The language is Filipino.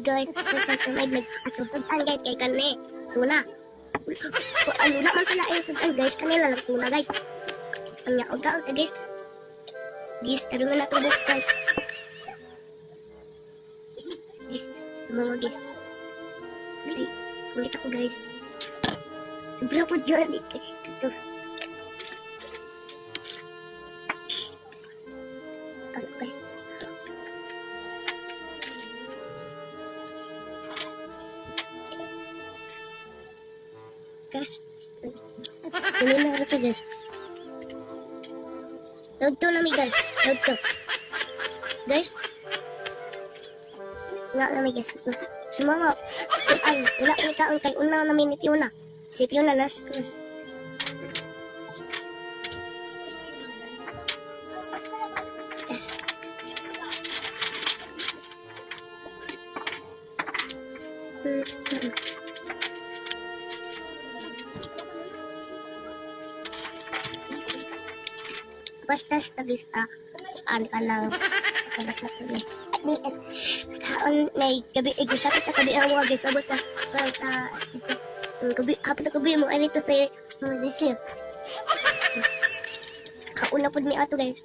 guys. May vlog. Ato sudan guys kay kani. Tuna. Ano na man pala ay sudan guys. Kanila lang tuna guys. Anya uga ka guys. Guys, taro na natubok guys. Guys, sumama guys. Ay, kulit ako guys. Sobra po dyan. Ito. Ano guys? Guys. Ano na harap guys? Load to nami guys. Load to. Guys. Nga nami guys. Sumama. Ay, wala ko taon kay unang namin ni Fiona. Si Fiona nas guys. Basta guys, an ka ng kaon may gabi igusapit na gabi ang mga guys abot sa gabi hapit na gabi mo ay nito sa disip kauna po mi ato guys